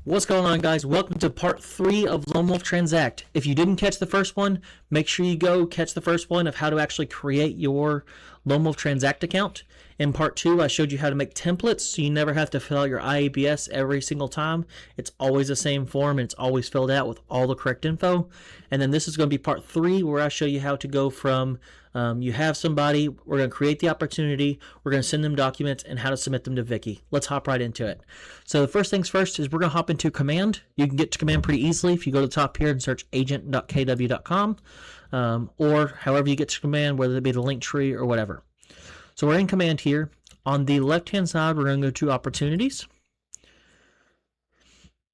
What's going on, guys? Welcome to part 3 of LoneWolf Transact. If you didn't catch the first one, make sure you go catch the first one of how to actually create your LoneWolf Transact account. In part 2, I showed you how to make templates so you never have to fill out your IABS every single time. It's always the same form and it's always filled out with all the correct info. And then this is going to be part 3 where I show you how to go from you have somebody, we're going to create the opportunity, we're going to send them documents, and how to submit them to Vicky. Let's hop right into it. So the first things first is we're going to hop into command. You can get to command pretty easily if you go to the top here and search agent.kw.com or however you get to command, whether it be the link tree or whatever. So we're in command here. On the left-hand side, we're going to go to opportunities.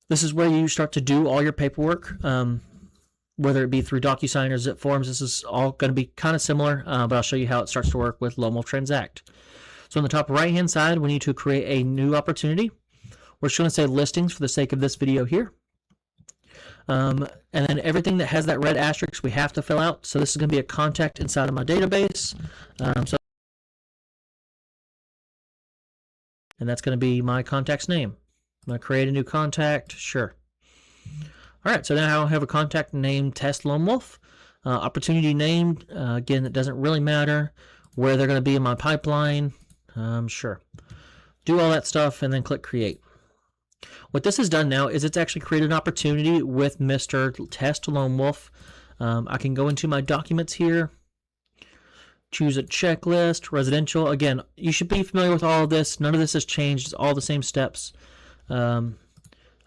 This is where you start to do all your paperwork. Whether it be through DocuSign or Zip Forms, this is all going to be kind of similar, but I'll show you how it starts to work with LoneWolf Transact. So on the top right-hand side, we need to create a new opportunity. We're just going to say listings for the sake of this video here. And then everything that has that red asterisk we have to fill out. So this is going to be a contact inside of my database. And that's going to be my contact's name. I'm going to create a new contact. Sure. All right, so now I have a contact named Test LoneWolf. Opportunity named, again, it doesn't really matter where they're going to be in my pipeline. Sure. Do all that stuff and then click Create. What this has done now is it's actually created an opportunity with Mr. Test LoneWolf. I can go into my documents here, choose a checklist, residential. Again, you should be familiar with all of this. None of this has changed. It's all the same steps. I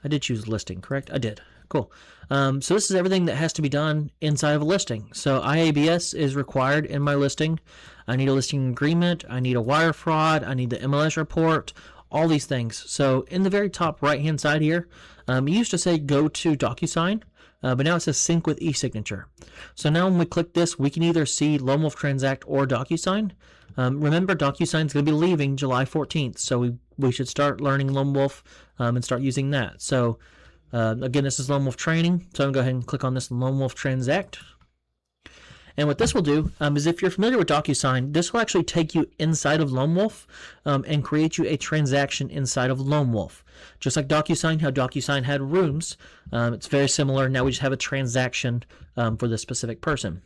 did choose listing, correct? I did. Cool. So this is everything that has to be done inside of a listing. So IABS is required in my listing. I need a listing agreement. I need a wire fraud. I need the MLS report, all these things. So in the very top right-hand side here, it used to say go to DocuSign, but now it says sync with e-signature. So now when we click this, we can either see LoneWolf Transact or DocuSign. Remember, DocuSign is going to be leaving July 14th, so we should start learning LoneWolf and start using that. So again, this is LoneWolf Training, so I'm going to go ahead and click on this LoneWolf Transact. And what this will do is if you're familiar with DocuSign, this will actually take you inside of LoneWolf and create you a transaction inside of LoneWolf. Just like DocuSign, how DocuSign had rooms, it's very similar. Now we just have a transaction for this specific person.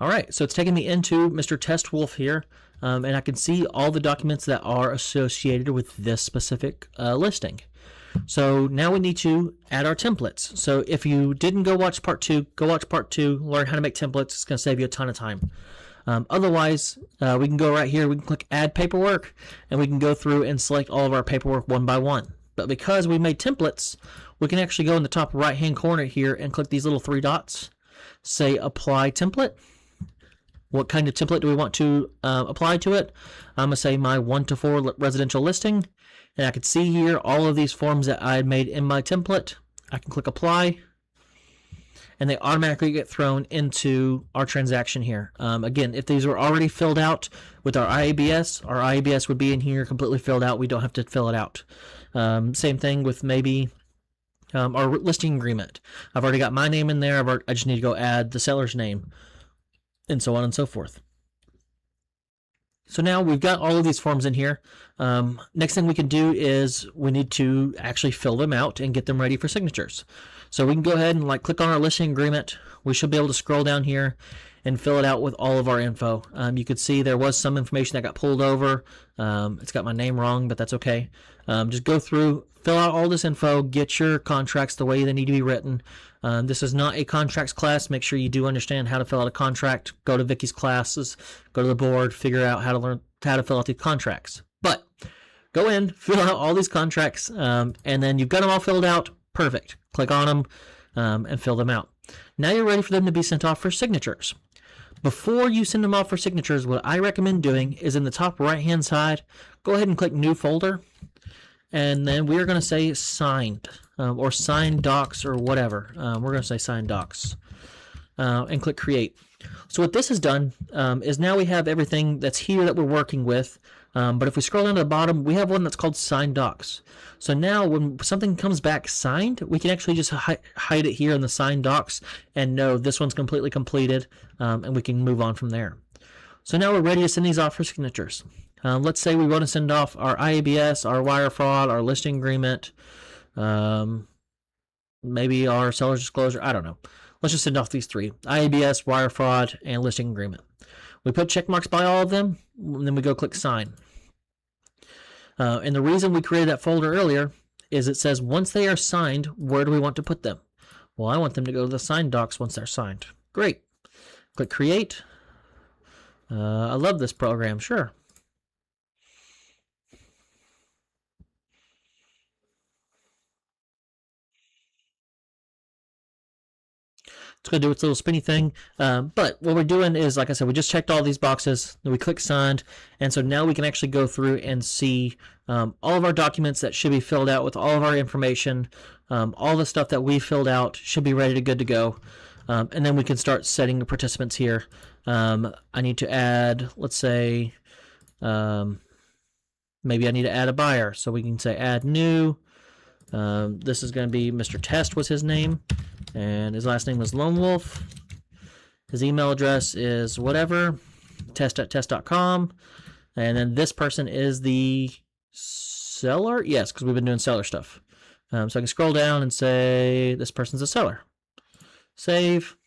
All right, so it's taking me into Mr. Test Wolf here, and I can see all the documents that are associated with this specific listing. So now we need to add our templates. So if you didn't go watch part 2, go watch part 2, learn how to make templates. It's going to save you a ton of time. Otherwise, we can go right here, we can click add paperwork, and we can go through and select all of our paperwork one by one. But because we made templates, we can actually go in the top right hand corner here and click these little 3 dots, say apply template. What kind of template do we want to apply to it? I'm going to say my 1 to 4 residential listing. And I can see here all of these forms that I had made in my template. I can click apply, and they automatically get thrown into our transaction here. Again, if these were already filled out with our IABS would be in here completely filled out. We don't have to fill it out. Same thing with maybe our listing agreement. I've already got my name in there. I just need to go add the seller's name, and so on and so forth. So now we've got all of these forms in here. Next thing we can do is we need to actually fill them out and get them ready for signatures. So we can go ahead and click on our listing agreement. We should be able to scroll down here and fill it out with all of our info. You could see there was some information that got pulled over. It's got my name wrong, but that's okay. Just go through, fill out all this info, get your contracts the way they need to be written. This is not a contracts class. Make sure you do understand how to fill out a contract. Go to Vicky's classes, go to the board, figure out how to learn how to fill out these contracts. But go in, fill out all these contracts, and then you've got them all filled out. Perfect. Click on them and fill them out. Now you're ready for them to be sent off for signatures. Before you send them off for signatures, what I recommend doing is in the top right-hand side, go ahead and click New Folder, and then we're going to say Signed, or Signed Docs, or whatever. We're going to say Signed Docs, and click Create. So what this has done is now we have everything that's here that we're working with, but if we scroll down to the bottom, we have one that's called Signed Docs. So now when something comes back signed, we can actually just hide it here in the Signed Docs and know this one's completely completed, and we can move on from there. So now we're ready to send these off for signatures. Let's say we want to send off our IABS, our wire fraud, our listing agreement, Maybe our seller's disclosure. I don't know. Let's just send off these three: IABS, wire fraud, and listing agreement. We put check marks by all of them, and then we go click sign. And the reason we created that folder earlier is it says once they are signed, where do we want to put them? Well, I want them to go to the signed docs once they're signed. Great. Click create. I love this program, sure. It's going to do its little spinny thing. But what we're doing is, like I said, we just checked all these boxes. Then we click signed. And so now we can actually go through and see all of our documents that should be filled out with all of our information. All the stuff that we filled out should be ready to good to go. And then we can start setting the participants here. I need to add, let's say, maybe I need to add a buyer. So we can say add new. This is going to be Mr. Test was his name. And his last name was LoneWolf. His email address is whatever, test@test.com. And then this person is the seller. Yes, because we've been doing seller stuff. So I can scroll down and say this person's a seller. Save.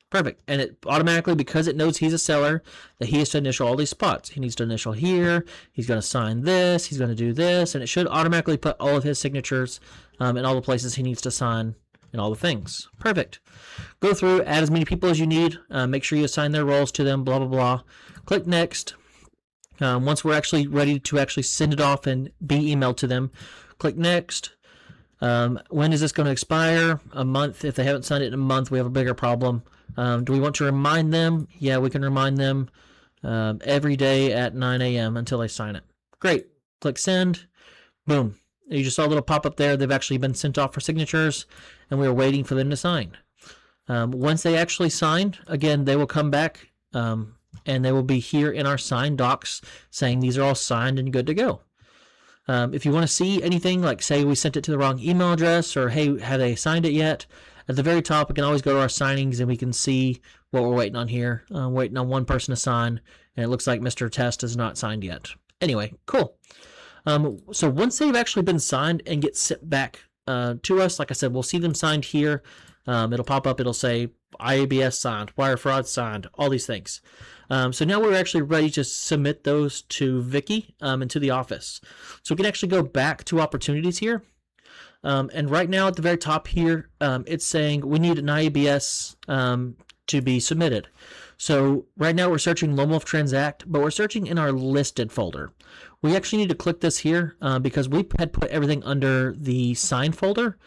Perfect. And it automatically, because it knows he's a seller, that he has to initial all these spots. He needs to initial here. He's going to sign this. He's going to do this. And it should automatically put all of his signatures in all the places he needs to sign and all the things. Perfect. Go through, add as many people as you need. Make sure you assign their roles to them, blah, blah, blah. Click next. Once we're actually ready to actually send it off and be emailed to them, click next. When is this going to expire? A month. If they haven't signed it in a month, we have a bigger problem. Do we want to remind them? Yeah, we can remind them every day at 9 a.m. until they sign it. Great. Click send. Boom. You just saw a little pop-up there. They've actually been sent off for signatures, and we are waiting for them to sign. Once they actually sign, again, they will come back, and they will be here in our signed docs saying these are all signed and good to go. If you want to see anything, like say we sent it to the wrong email address, or hey, have they signed it yet? At the very top, we can always go to our signings, and we can see what we're waiting on here. Waiting on one person to sign, and it looks like Mr. Test is not signed yet. Anyway, cool. So once they've actually been signed and get sent back to us, like I said, we'll see them signed here. It'll pop up. It'll say IABS signed, wire fraud signed, all these things. So now we're actually ready to submit those to Vicky and to the office. So we can actually go back to opportunities here. And right now at the very top here, it's saying we need an IABS to be submitted. So right now we're searching LoneWolf Transact, but we're searching in our listed folder. We actually need to click this here because we had put everything under the sign folder.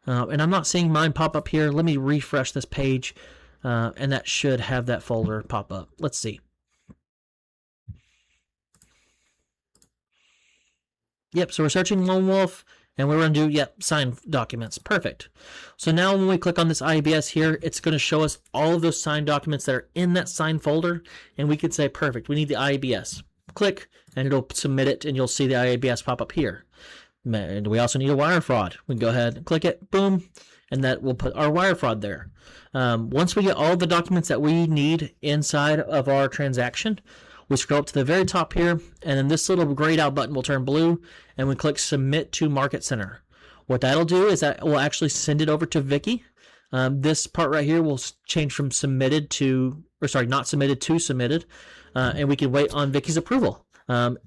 And I'm not seeing mine pop up here. Let me refresh this page, and that should have that folder pop up. Let's see. Yep, so we're searching LoneWolf, and we're going to do, yep, sign documents. Perfect. So now when we click on this IABS here, it's going to show us all of those signed documents that are in that sign folder, and we could say, perfect, we need the IABS. Click, and it'll submit it, and you'll see the IABS pop up here. And we also need a wire fraud. We can go ahead and click it, boom, and that will put our wire fraud there. Once we get all the documents that we need inside of our transaction, we scroll up to the very top here, and then this little grayed out button will turn blue, and we click Submit to Market Center. What that'll do is that will actually send it over to Vicky. This part right here will change from submitted to, or sorry, not submitted to submitted, and we can wait on Vicky's approval.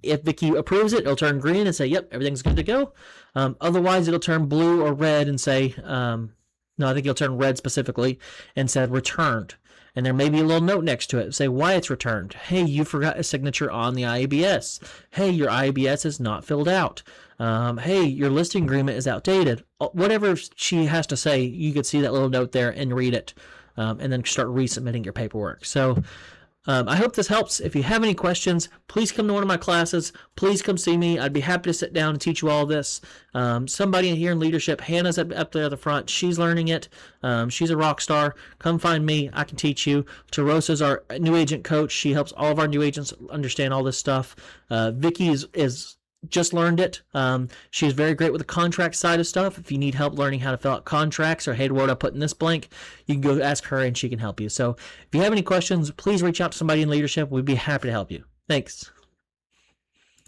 If Vicky approves it, it'll turn green and say, yep, everything's good to go. Otherwise, it'll turn blue or red and say, no, I think it'll turn red specifically and said returned. And there may be a little note next to it, say why it's returned. Hey, you forgot a signature on the IABS. Hey, your IABS is not filled out. Hey, your listing agreement is outdated. Whatever she has to say, you could see that little note there and read it, and then start resubmitting your paperwork. So I hope this helps. If you have any questions, please come to one of my classes. Please come see me. I'd be happy to sit down and teach you all this. Somebody here in leadership, Hannah's up there at the front. She's learning it. She's a rock star. Come find me. I can teach you. Terosa's our new agent coach. She helps all of our new agents understand all this stuff. Vicky is just learned it. She's very great with the contract side of stuff. If you need help learning how to fill out contracts or hey, what I put in this blank, you can go ask her and she can help you. So if you have any questions, please reach out to somebody in leadership. We'd be happy to help you. Thanks.